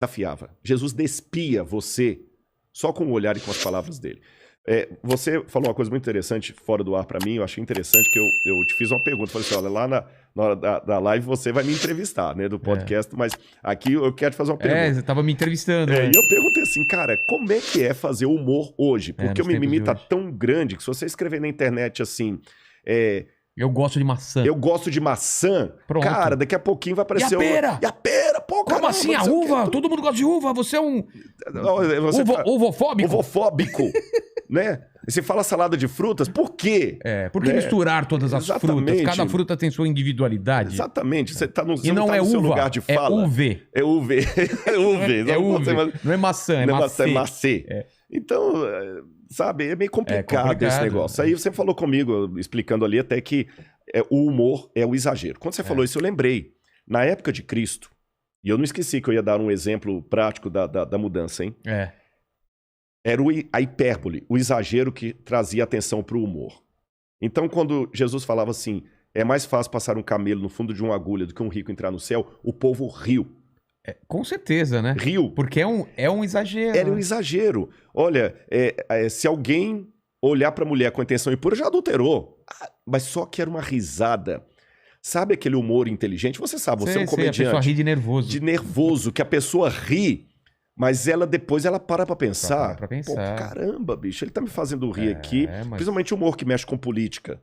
desafiava. Jesus despia você só com o olhar e com as palavras dele. Você falou uma coisa muito interessante fora do ar pra mim, eu achei interessante que eu te fiz uma pergunta. Falei assim, olha, lá na hora da live você vai me entrevistar, né, do podcast, mas aqui eu quero te fazer uma pergunta. Você tava me entrevistando. E eu perguntei assim, cara, como é que é fazer humor hoje? Porque o mimimi tá tão grande que se você escrever na internet assim... eu gosto de maçã. Eu gosto de maçã. Pronto. Cara, daqui a pouquinho vai aparecer... E a pera? E a pera? Pô, como assim a uva? Todo mundo gosta de uva. Você é um... Uvofóbico? Uvofóbico, né? E você fala salada de frutas, por quê? Por que misturar todas as frutas? Cada fruta tem sua individualidade. Exatamente. Você tá no, e não é seu uva, lugar de fala. É UV. É UV. É UV. É UV. Não é maçã, é macê. É macê. Então, sabe, é meio complicado esse negócio. Aí você falou comigo, explicando ali até que o humor é o exagero. Quando você falou isso, eu lembrei. Na época de Cristo, e eu não esqueci que eu ia dar um exemplo prático da mudança, hein? Era a hipérbole, o exagero que trazia atenção para o humor. Então, quando Jesus falava assim, é mais fácil passar um camelo no fundo de uma agulha do que um rico entrar no céu, o povo riu. Com certeza, né? Riu. Porque é um exagero. Era um exagero. Olha, se alguém olhar para a mulher com intenção impura, já adulterou. Mas só que era uma risada. Sabe aquele humor inteligente? Você sabe, você é um comediante. A pessoa ri de nervoso. De nervoso, que a pessoa ri, mas depois ela para pra pensar. Pô, caramba, bicho, ele tá me fazendo rir aqui. Principalmente o humor que mexe com política.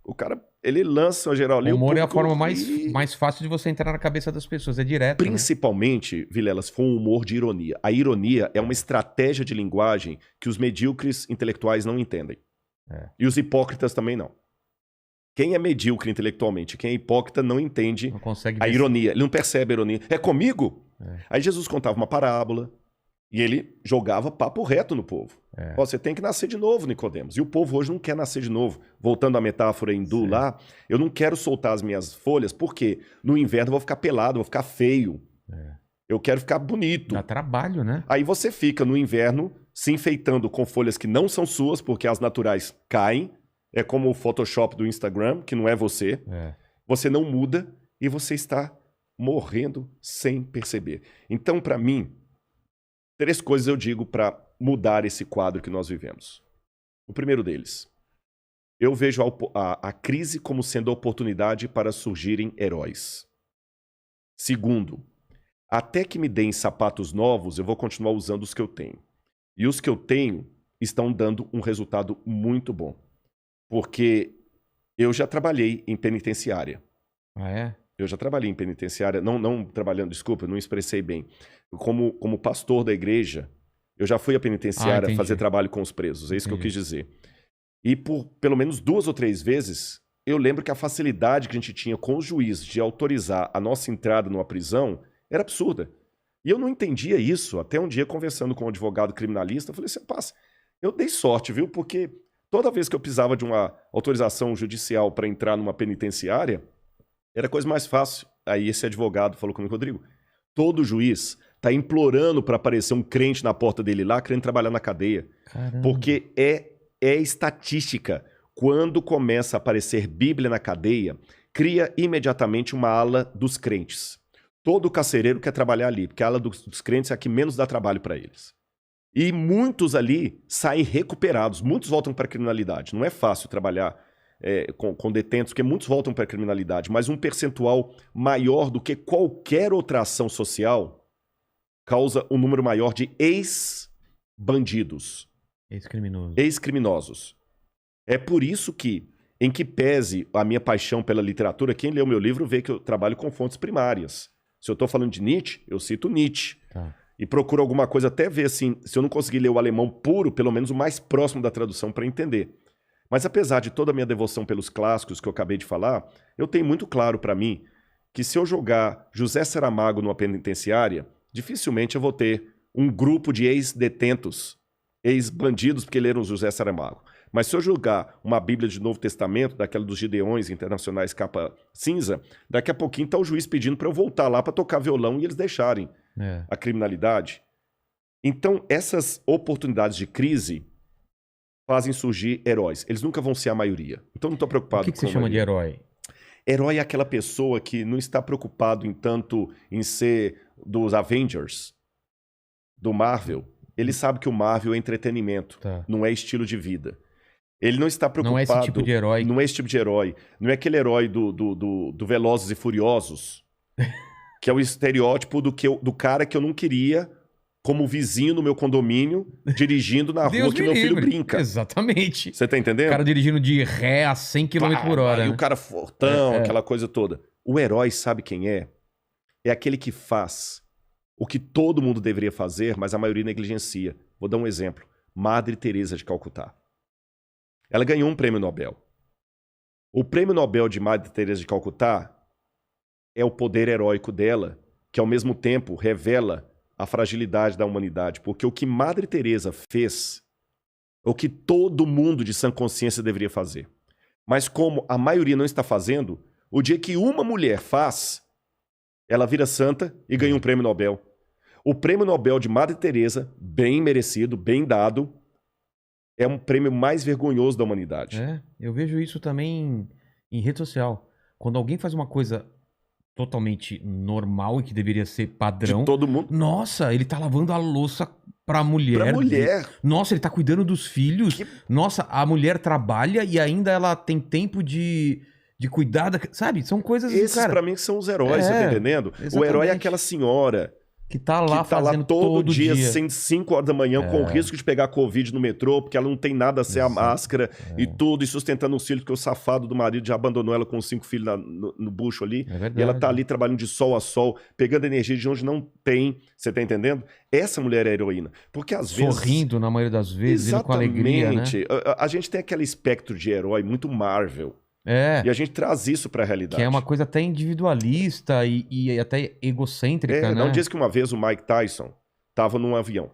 O cara, ele lança o geral ali. O humor é a forma mais fácil de você entrar na cabeça das pessoas, é direto. Principalmente, Vilela, se for um humor de ironia. A ironia é uma estratégia de linguagem que os medíocres intelectuais não entendem. E os hipócritas também não. Quem é medíocre intelectualmente, quem é hipócrita não entende a ironia. Ele não percebe a ironia. É comigo? Aí Jesus contava uma parábola e ele jogava papo reto no povo. Você tem que nascer de novo, Nicodemos. E o povo hoje não quer nascer de novo. Voltando à metáfora hindu lá, eu não quero soltar as minhas folhas porque no inverno eu vou ficar pelado, eu vou ficar feio. Eu quero ficar bonito. Dá trabalho, né? Aí você fica no inverno se enfeitando com folhas que não são suas, porque as naturais caem. É como o Photoshop do Instagram, que não é você. Você não muda e você está morrendo sem perceber. Então, para mim, 3 coisas eu digo para mudar esse quadro que nós vivemos. O primeiro deles, eu vejo a crise como sendo a oportunidade para surgirem heróis. Segundo, até que me deem sapatos novos, eu vou continuar usando os que eu tenho. E os que eu tenho estão dando um resultado muito bom. Porque eu já trabalhei em penitenciária. Eu já trabalhei em penitenciária, não trabalhando, desculpa, eu não expressei bem. Como pastor da igreja, eu já fui à penitenciária fazer trabalho com os presos, é isso que eu quis dizer. E por pelo menos 2 ou 3 vezes, eu lembro que a facilidade que a gente tinha com os juízes de autorizar a nossa entrada numa prisão era absurda. E eu não entendia isso, até um dia conversando com um advogado criminalista, eu falei assim, passa, eu dei sorte, viu, porque... Toda vez que eu precisava de uma autorização judicial para entrar numa penitenciária, era a coisa mais fácil. Aí esse advogado falou comigo, Rodrigo, todo juiz está implorando para aparecer um crente na porta dele lá, querendo trabalhar na cadeia. Caramba. Porque é estatística. Quando começa a aparecer Bíblia na cadeia, cria imediatamente uma ala dos crentes. Todo carcereiro quer trabalhar ali, porque a ala dos crentes é a que menos dá trabalho para eles. E muitos ali saem recuperados, muitos voltam para a criminalidade. Não é fácil trabalhar com detentos, porque muitos voltam para a criminalidade, mas um percentual maior do que qualquer outra ação social causa um número maior de ex-bandidos. Ex-criminosos. É por isso que, em que pese a minha paixão pela literatura, quem lê o meu livro vê que eu trabalho com fontes primárias. Se eu estou falando de Nietzsche, eu cito Nietzsche. E procuro alguma coisa, até ver assim, se eu não conseguir ler o alemão puro, pelo menos o mais próximo da tradução para entender. Mas apesar de toda a minha devoção pelos clássicos que eu acabei de falar, eu tenho muito claro para mim que se eu jogar José Saramago numa penitenciária, dificilmente eu vou ter um grupo de ex-detentos, ex-bandidos porque leram José Saramago. Mas se eu jogar uma Bíblia de Novo Testamento, daquela dos Gideões Internacionais capa cinza, daqui a pouquinho tá o juiz pedindo para eu voltar lá para tocar violão e eles deixarem a criminalidade. Então, essas oportunidades de crise fazem surgir heróis. Eles nunca vão ser a maioria. Então, não estou preocupado com o que você chama de herói? Herói é aquela pessoa que não está preocupado em tanto em ser dos Avengers, do Marvel, ele sabe que o Marvel é entretenimento, não é estilo de vida. Ele não está preocupado... Não é esse tipo de herói. Não é esse tipo de herói. Não é aquele herói do Velozes e Furiosos, que é o estereótipo do cara que eu não queria como vizinho no meu condomínio, dirigindo na rua que meu filho brinca. Exatamente. Você tá entendendo? O cara dirigindo de ré a 100 km por hora. E o cara fortão, aquela coisa toda. O herói sabe quem é? É aquele que faz o que todo mundo deveria fazer, mas a maioria negligencia. Vou dar um exemplo. Madre Teresa de Calcutá. Ela ganhou um prêmio Nobel. O prêmio Nobel de Madre Teresa de Calcutá é o poder heróico dela, que ao mesmo tempo revela a fragilidade da humanidade. Porque o que Madre Teresa fez é o que todo mundo de sã consciência deveria fazer. Mas como a maioria não está fazendo, o dia que uma mulher faz, ela vira santa e ganha um prêmio Nobel. O prêmio Nobel de Madre Teresa, bem merecido, bem dado, é um prêmio mais vergonhoso da humanidade. Eu vejo isso também em rede social. Quando alguém faz uma coisa totalmente normal e que deveria ser padrão... De todo mundo. Nossa, ele tá lavando a louça pra mulher. Pra mulher. Nossa, ele tá cuidando dos filhos. Nossa, a mulher trabalha e ainda ela tem tempo de cuidar da... Sabe? São coisas... Esses, cara, pra mim, são os heróis, você tá entendendo? Exatamente. O herói é aquela senhora... Que tá lá fazendo todo dia, 5 horas da manhã, com o risco de pegar Covid no metrô, porque ela não tem nada a ser a máscara e tudo, e sustentando os filhos, porque o safado do marido já abandonou ela com os 5 filhos no bucho ali. E ela tá ali trabalhando de sol a sol, pegando energia de onde não tem. Você tá entendendo? Essa mulher é heroína. Porque às vezes... Sorrindo na maioria das vezes, com alegria, né? A gente tem aquele espectro de herói muito Marvel. E a gente traz isso pra realidade. Que é uma coisa até individualista e até egocêntrica, né? Não diz que uma vez o Mike Tyson tava num avião.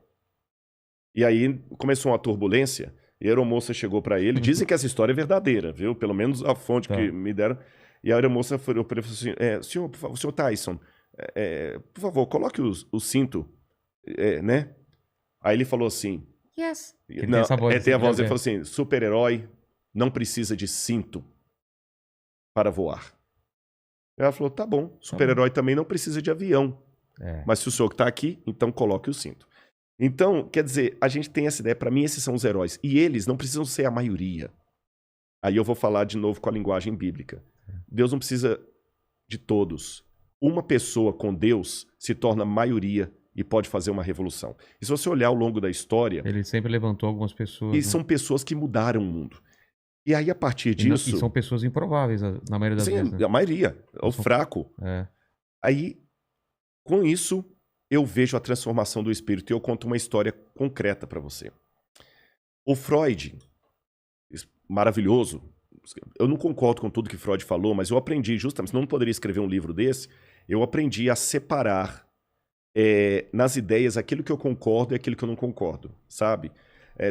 E aí começou uma turbulência e a aeromoça chegou pra ele. Dizem que essa história é verdadeira, viu? Pelo menos a fonte que me deram. E a aeromoça falou pra ele assim, senhor Tyson, por favor, coloque o cinto, né? Aí ele falou assim... Yes. Não, tem a voz, ele falou assim, super-herói não precisa de cinto para voar. Ela falou, tá bom, super-herói também não precisa de avião. Mas se o senhor que tá aqui, então coloque o cinto. Então, quer dizer, a gente tem essa ideia, para mim esses são os heróis. E eles não precisam ser a maioria. Aí eu vou falar de novo com a linguagem bíblica. Deus não precisa de todos. Uma pessoa com Deus se torna maioria e pode fazer uma revolução. E se você olhar ao longo da história... Ele sempre levantou algumas pessoas. E são pessoas que mudaram o mundo. E aí, a partir disso... E são pessoas improváveis, na maioria das vezes. Né? A maioria. É o fraco. Aí, com isso, eu vejo a transformação do espírito. E eu conto uma história concreta para você. O Freud, maravilhoso. Eu não concordo com tudo que Freud falou, mas eu aprendi justamente... Senão eu não poderia escrever um livro desse. Eu aprendi a separar nas ideias aquilo que eu concordo e aquilo que eu não concordo, sabe?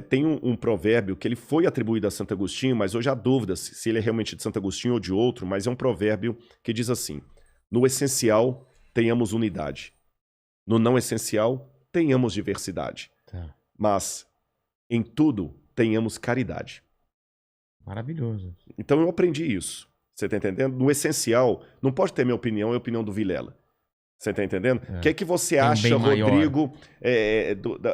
Tem um provérbio que ele foi atribuído a Santo Agostinho, mas hoje há dúvidas se ele é realmente de Santo Agostinho ou de outro, mas é um provérbio que diz assim, no essencial, tenhamos unidade. No não essencial, tenhamos diversidade. Mas, em tudo, tenhamos caridade. Maravilhoso. Então eu aprendi isso. Você tá entendendo? No essencial, não pode ter minha opinião e a opinião do Vilela. Você tá entendendo? O que é que você acha, Rodrigo,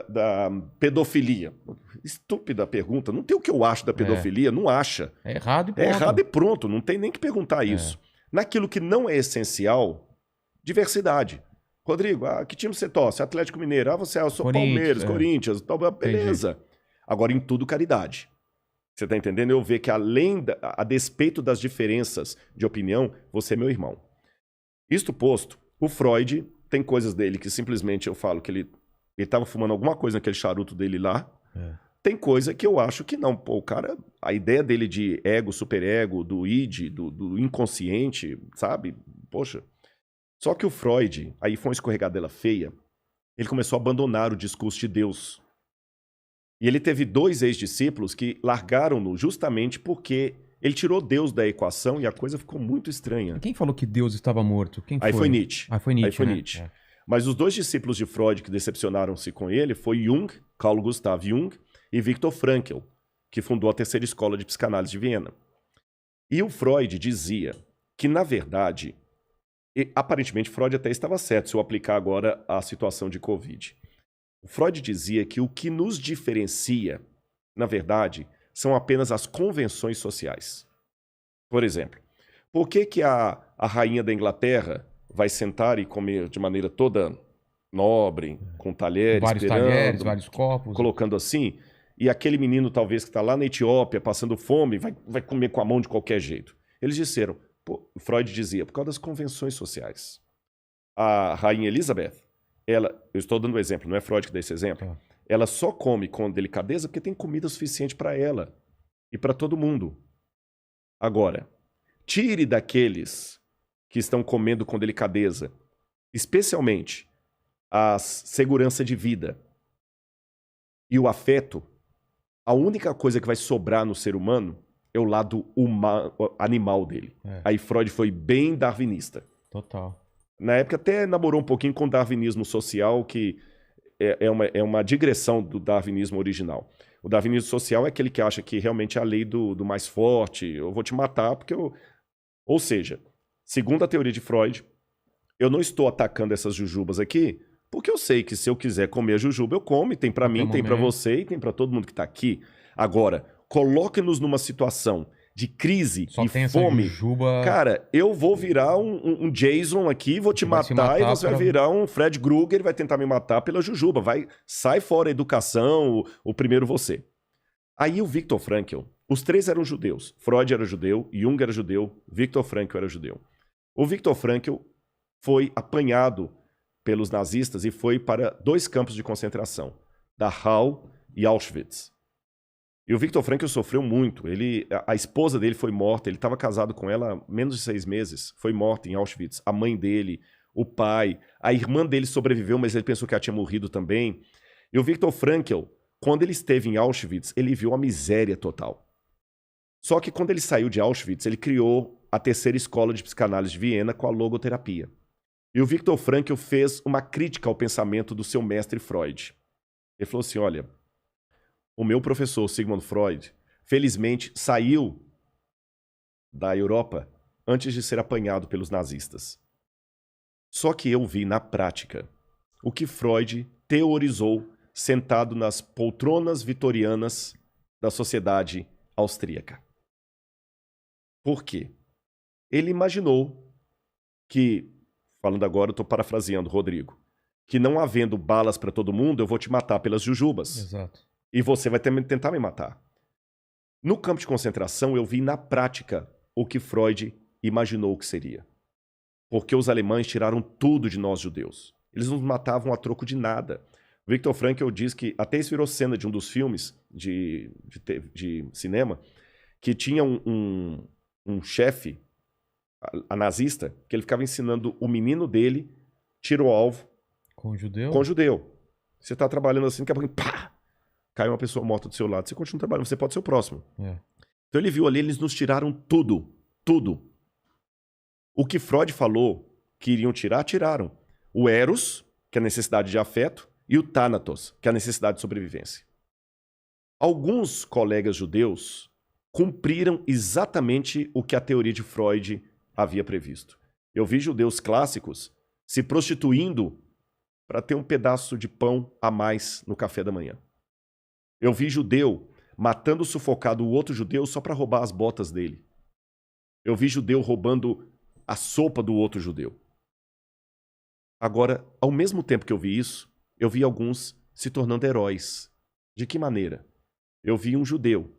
da pedofilia? Estúpida pergunta. Não tem o que eu acho da pedofilia, não acha. É errado e pronto. É errado e pronto, não tem nem que perguntar isso. Naquilo que não é essencial, diversidade. Rodrigo, que time você torce? Atlético Mineiro. Você eu sou Palmeiras, Corinthians. Beleza. Entendi. Agora, em tudo, caridade. Você tá entendendo? Eu vejo que a despeito das diferenças de opinião, você é meu irmão. Isto posto, o Freud tem coisas dele que simplesmente eu falo que ele tava fumando alguma coisa naquele charuto dele lá. Tem coisa que eu acho que não. Pô, o cara, a ideia dele de ego, superego, do id, do inconsciente, sabe? Poxa. Só que o Freud, aí foi uma escorregadela feia, ele começou a abandonar o discurso de Deus. E ele teve 2 ex-discípulos que largaram-no justamente porque ele tirou Deus da equação e a coisa ficou muito estranha. Quem falou que Deus estava morto? Quem foi? Aí foi Nietzsche. Foi Nietzsche, aí foi Nietzsche. Mas os 2 discípulos de Freud que decepcionaram-se com ele foi Jung, Carl Gustav Jung, e Viktor Frankl, que fundou a terceira escola de psicanálise de Viena. E o Freud dizia que, na verdade, aparentemente Freud até estava certo se eu aplicar agora a situação de Covid. O Freud dizia que o que nos diferencia, na verdade, são apenas as convenções sociais. Por exemplo, por que a rainha da Inglaterra vai sentar e comer de maneira toda nobre, com talheres, Vários talheres, vários copos. colocando assim, e aquele menino talvez que está lá na Etiópia passando fome vai comer com a mão de qualquer jeito? Eles disseram, Freud dizia, por causa das convenções sociais. A rainha Elizabeth, eu estou dando um exemplo, não é Freud que dá esse exemplo, ela só come com delicadeza porque tem comida suficiente para ela e para todo mundo. Agora, tire daqueles que estão comendo com delicadeza, especialmente a segurança de vida e o afeto, a única coisa que vai sobrar no ser humano é o lado animal dele. Aí Freud foi bem darwinista. Total. Na época até namorou um pouquinho com o darwinismo social, que é uma digressão do darwinismo original. O darwinismo social é aquele que acha que realmente é a lei do mais forte, eu vou te matar porque eu... Ou seja, segundo a teoria de Freud, eu não estou atacando essas jujubas aqui, porque eu sei que se eu quiser comer a jujuba, eu como, e tem pra mim, tem pra você e tem pra todo mundo que tá aqui. Agora, coloque-nos numa situação de crise Só e tem fome. Essa jujuba... Cara, eu vou virar um Jason aqui, vou te matar e você vai virar um Fred Krueger e vai tentar me matar pela jujuba. Sai fora a educação, o primeiro você. Aí o Viktor Frankl, os três eram judeus. Freud era judeu, Jung era judeu, Viktor Frankl era judeu. O Viktor Frankl foi apanhado pelos nazistas e foi para 2 campos de concentração, Dachau e Auschwitz. E o Viktor Frankl sofreu muito. A esposa dele foi morta, ele estava casado com ela há menos de 6 meses, foi morta em Auschwitz. A mãe dele, o pai, a irmã dele sobreviveu, mas ele pensou que ela tinha morrido também. E o Viktor Frankl, quando ele esteve em Auschwitz, ele viu a miséria total. Só que quando ele saiu de Auschwitz, ele criou a 3ª escola de psicanálise de Viena com a logoterapia. E o Viktor Frankl fez uma crítica ao pensamento do seu mestre Freud. Ele falou assim, olha, o meu professor Sigmund Freud, felizmente, saiu da Europa antes de ser apanhado pelos nazistas. Só que eu vi na prática o que Freud teorizou sentado nas poltronas vitorianas da sociedade austríaca. Por quê? Ele imaginou que, falando agora, eu estou parafraseando, Rodrigo, que não havendo balas para todo mundo, eu vou te matar pelas jujubas. Exato. E você vai tentar me matar. No campo de concentração, eu vi na prática o que Freud imaginou que seria. Porque os alemães tiraram tudo de nós judeus. Eles nos matavam a troco de nada. Viktor Frankl diz que, até isso virou cena de um dos filmes de cinema, que tinha um chefe, a nazista, que ele ficava ensinando o menino dele, tiro ao alvo. Com judeu? Com judeu. Você está trabalhando assim, daqui a pouco, pá! Cai uma pessoa morta do seu lado, você continua trabalhando, você pode ser o próximo. Então ele viu ali, eles nos tiraram tudo. Tudo. O que Freud falou que iriam tirar, tiraram. O eros, que é a necessidade de afeto, e o thanatos, que é a necessidade de sobrevivência. Alguns colegas judeus cumpriram exatamente o que a teoria de Freud havia previsto. Eu vi judeus clássicos se prostituindo para ter um pedaço de pão a mais no café da manhã. Eu vi judeu matando sufocado o outro judeu só para roubar as botas dele. Eu vi judeu roubando a sopa do outro judeu. Agora, ao mesmo tempo que eu vi isso, eu vi alguns se tornando heróis. De que maneira? Eu vi um judeu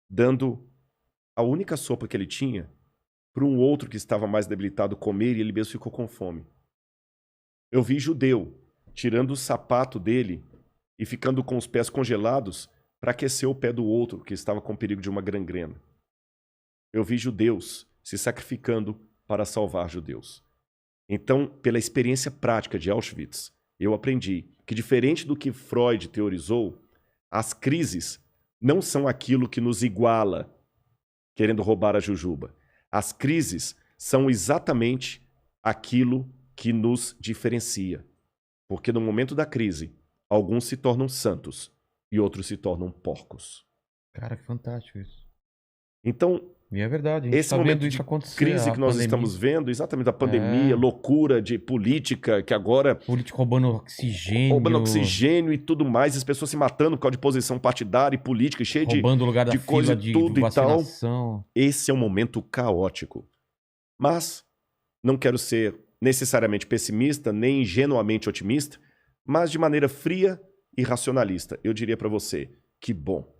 dando a única sopa que ele tinha para um outro que estava mais debilitado comer e ele mesmo ficou com fome. Eu vi judeu tirando o sapato dele e ficando com os pés congelados para aquecer o pé do outro que estava com perigo de uma gangrena. Eu vi judeus se sacrificando para salvar judeus. Então, pela experiência prática de Auschwitz, eu aprendi que, diferente do que Freud teorizou, as crises não são aquilo que nos iguala, querendo roubar a jujuba. As crises são exatamente aquilo que nos diferencia. Porque no momento da crise, alguns se tornam santos e outros se tornam porcos. Cara, que fantástico isso. Então, E é verdade, a gente Esse momento de crise que nós estamos vendo, exatamente a pandemia, loucura de política, que agora... Político roubando oxigênio. Roubando oxigênio e tudo mais, as pessoas se matando por causa de posição partidária e política, cheia roubando o lugar da coisa de tudo e tal. vacinação. Esse é um momento caótico. Mas não quero ser necessariamente pessimista, nem ingenuamente otimista, mas de maneira fria e racionalista. Eu diria para você, que bom.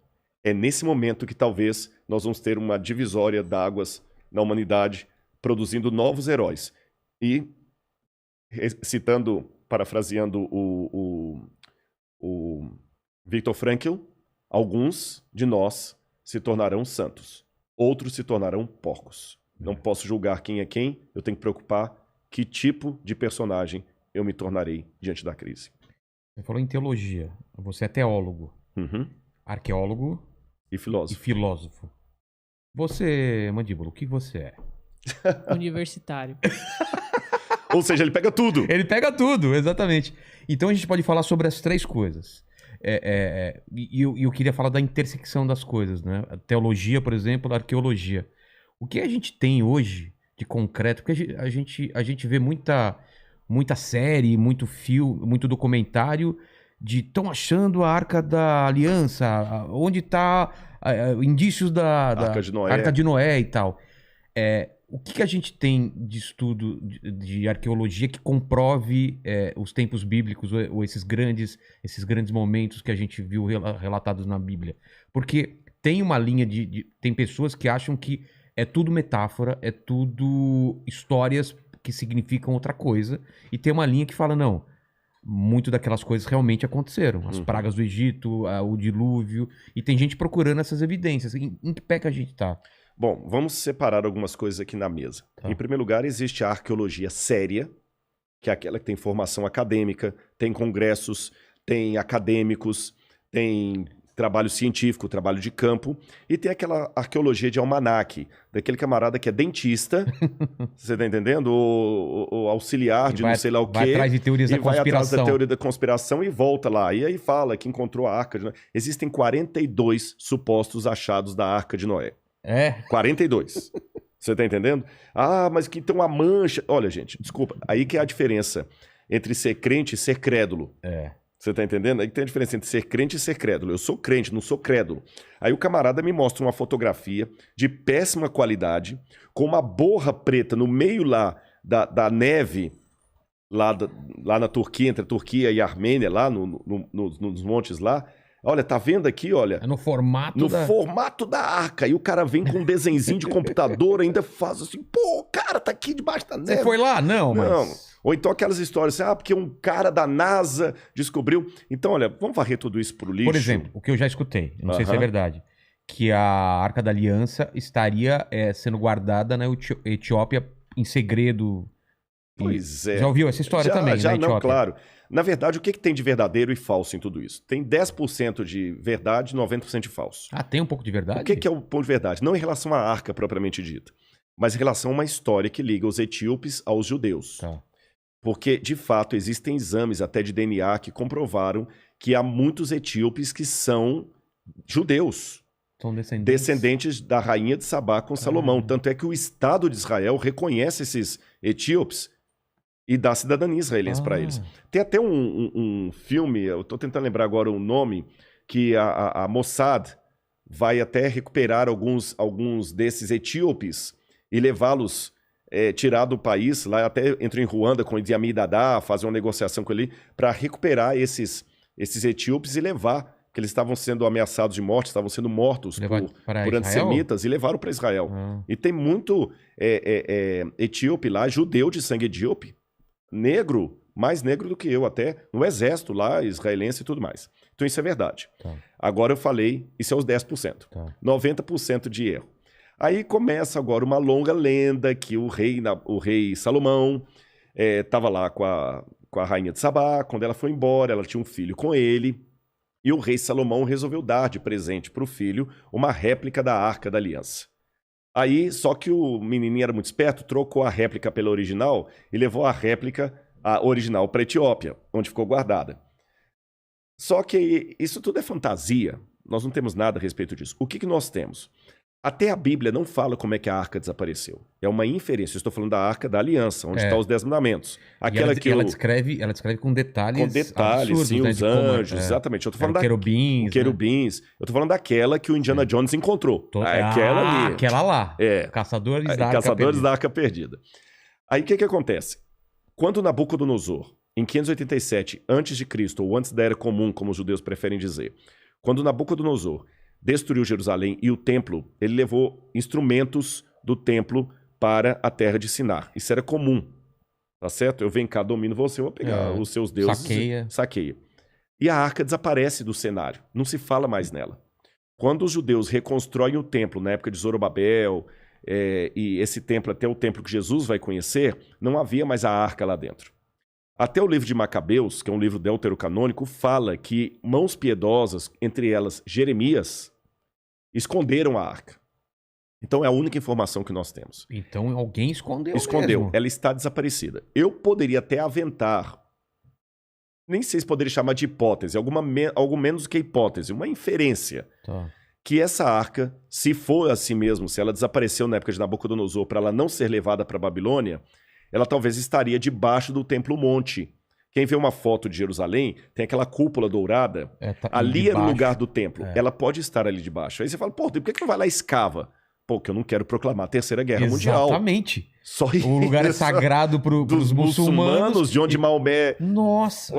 É nesse momento que talvez nós vamos ter uma divisória d'águas na humanidade, produzindo novos heróis. E, citando, parafraseando o Viktor Frankl, alguns de nós se tornarão santos, outros se tornarão porcos. Não posso julgar quem é quem, eu tenho que preocupar que tipo de personagem eu me tornarei diante da crise. Você falou em teologia, você é teólogo, arqueólogo e filósofo. Você, Mandíbula, o que você é? Universitário. Ou seja, ele pega tudo. Ele pega tudo, exatamente. Então a gente pode falar sobre as três coisas. E eu queria falar da intersecção das coisas, né? A teologia, por exemplo, a arqueologia. O que a gente tem hoje de concreto? Porque a gente vê muita série, muito filme, muito documentário de estão achando a Arca da Aliança, onde está indícios da Arca de Noé e tal. O que a gente tem de estudo de arqueologia que comprove os tempos bíblicos ou esses grandes momentos que a gente viu relatados na Bíblia? Porque tem uma linha tem pessoas que acham que é tudo metáfora, é tudo histórias que significam outra coisa, e tem uma linha que fala, não, muito daquelas coisas realmente aconteceram. As pragas do Egito, o dilúvio, e tem gente procurando essas evidências. Em que pé que a gente tá? Bom, vamos separar algumas coisas aqui na mesa. Tá. Em primeiro lugar, existe a arqueologia séria, que é aquela que tem formação acadêmica, tem congressos, tem acadêmicos, tem trabalho científico, trabalho de campo, e tem aquela arqueologia de almanaque, daquele camarada que é dentista, você tá entendendo? O auxiliar de não sei lá o quê. Vai atrás de teorias da conspiração. Vai atrás da teoria da conspiração e volta lá. E aí fala que encontrou a Arca de Noé. Existem 42 supostos achados da Arca de Noé. 42. Você tá entendendo? Ah, mas que tem uma mancha. Olha, gente, desculpa. Aí que é a diferença entre ser crente e ser crédulo. Você tá entendendo? Aí tem a diferença entre ser crente e ser crédulo. Eu sou crente, não sou crédulo. Aí o camarada me mostra uma fotografia de péssima qualidade, com uma borra preta no meio lá da neve, lá na Turquia, entre a Turquia e a Armênia, lá nos montes lá. Olha, tá vendo aqui, olha? É no formato formato da arca. E o cara vem com um desenzinho de computador, ainda faz assim, pô, cara, tá aqui debaixo da neve. Você foi lá? Não, mas... Não. Ou então aquelas histórias assim, porque um cara da NASA descobriu. Então, olha, vamos varrer tudo isso pro lixo. Por exemplo, o que eu já escutei, não sei se é verdade, que a Arca da Aliança estaria sendo guardada na Etiópia em segredo. Pois é. Já ouviu essa história também, já na Etiópia? Não, claro. Na verdade, o que tem de verdadeiro e falso em tudo isso? Tem 10% de verdade e 90% de falso. Ah, tem um pouco de verdade? O que é o ponto de verdade? Não em relação à arca propriamente dita, mas em relação a uma história que liga os etíopes aos judeus. Tá. Porque, de fato, existem exames até de DNA que comprovaram que há muitos etíopes que são judeus. São descendentes da rainha de Sabá com Salomão. Tanto é que o Estado de Israel reconhece esses etíopes e dá cidadania israelense para eles. Tem até um filme, eu estou tentando lembrar agora o nome, que a Mossad vai até recuperar alguns desses etíopes e levá-los, tirar do país, lá até entra em Ruanda com o Idi Amin Dada, fazer uma negociação com ele, para recuperar esses etíopes e levar, que eles estavam sendo ameaçados de morte, estavam sendo mortos por antissemitas, e levaram para Israel. E tem muito etíope lá, judeu de sangue etíope, negro, mais negro do que eu até, no exército lá, israelense e tudo mais. Então isso é verdade. Tá. Agora eu falei, isso é os 10%. Tá. 90% de erro. Aí começa agora uma longa lenda que o rei Salomão estava lá com a rainha de Sabá. Quando ela foi embora, ela tinha um filho com ele. E o rei Salomão resolveu dar de presente para o filho uma réplica da Arca da Aliança. Aí, só que o menininho era muito esperto, trocou a réplica pela original e levou a original para a Etiópia, onde ficou guardada. Só que isso tudo é fantasia. Nós não temos nada a respeito disso. O que nós temos? Até a Bíblia não fala como é que a arca desapareceu. É uma inferência. Eu estou falando da arca da aliança, onde estão os 10 mandamentos. Aquela que ela descreve com detalhes. Com detalhes, absurdos, sim, né, os anjos, exatamente. Eu tô falando querubins. Querubins. Né? Eu tô falando daquela que o Indiana Jones encontrou. Aquela ali. Aquela lá. Caçadores da Arca Perdida. Aí o que acontece? Quando Nabucodonosor, em 587 a.C., ou antes da Era Comum, como os judeus preferem dizer, quando Nabucodonosor destruiu Jerusalém e o templo, ele levou instrumentos do templo para a terra de Sinar. Isso era comum, tá certo? Eu venho cá, domino você, eu vou pegar os seus deuses. Saqueia. E a arca desaparece do cenário, não se fala mais nela. Quando os judeus reconstroem o templo, na época de Zorobabel, e esse templo até o templo que Jesus vai conhecer, não havia mais a arca lá dentro. Até o livro de Macabeus, que é um livro deuterocanônico, fala que mãos piedosas, entre elas Jeremias, esconderam a arca. Então é a única informação que nós temos. Então alguém escondeu mesmo. Mesmo. Ela está desaparecida. Eu poderia até aventar, nem sei se poderia chamar de hipótese, algo menos do que hipótese, uma inferência. Tá. Que essa arca, se for assim mesmo, se ela desapareceu na época de Nabucodonosor para ela não ser levada para a Babilônia, ela talvez estaria debaixo do Templo Monte. Quem vê uma foto de Jerusalém, tem aquela cúpula dourada, ali era o lugar do templo. Ela pode estar ali debaixo. Aí você fala, pô, por que não vai lá e escava? Pô, que eu não quero proclamar a Terceira Guerra Mundial. Exatamente. Só isso. O lugar é sagrado dos muçulmanos. De onde Maomé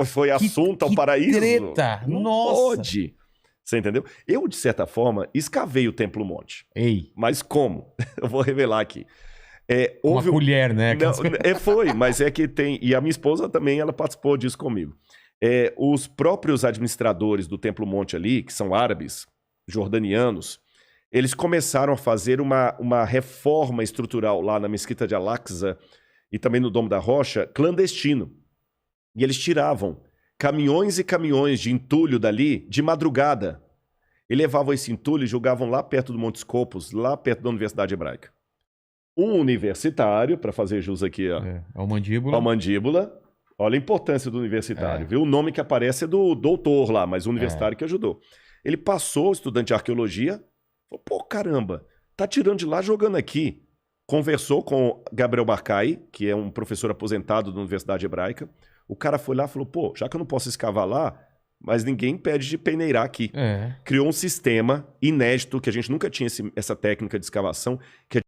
foi assunto ao paraíso. Treta. Não pode. Você entendeu? Eu, de certa forma, escavei o Templo Monte. Mas como? Eu vou revelar aqui. Houve uma colher, né? Não, foi, mas é que tem... E a minha esposa também, ela participou disso comigo. Os próprios administradores do Templo Monte ali, que são árabes, jordanianos, eles começaram a fazer uma reforma estrutural lá na Mesquita de Al-Aqsa e também no Domo da Rocha, clandestino. E eles tiravam caminhões e caminhões de entulho dali de madrugada. E levavam esse entulho e jogavam lá perto do Monte Scopus, lá perto da Universidade Hebraica. Um universitário, para fazer jus aqui ao mandíbula. Olha a importância do universitário, viu? O nome que aparece é do doutor lá, mas o universitário que ajudou. Ele passou, estudante de arqueologia, falou, pô, caramba, tá tirando de lá, jogando aqui. Conversou com Gabriel Barcai, que é um professor aposentado da Universidade Hebraica. O cara foi lá e falou, pô, já que eu não posso escavar lá, mas ninguém impede de peneirar aqui. Criou um sistema inédito, que a gente nunca tinha essa técnica de escavação, que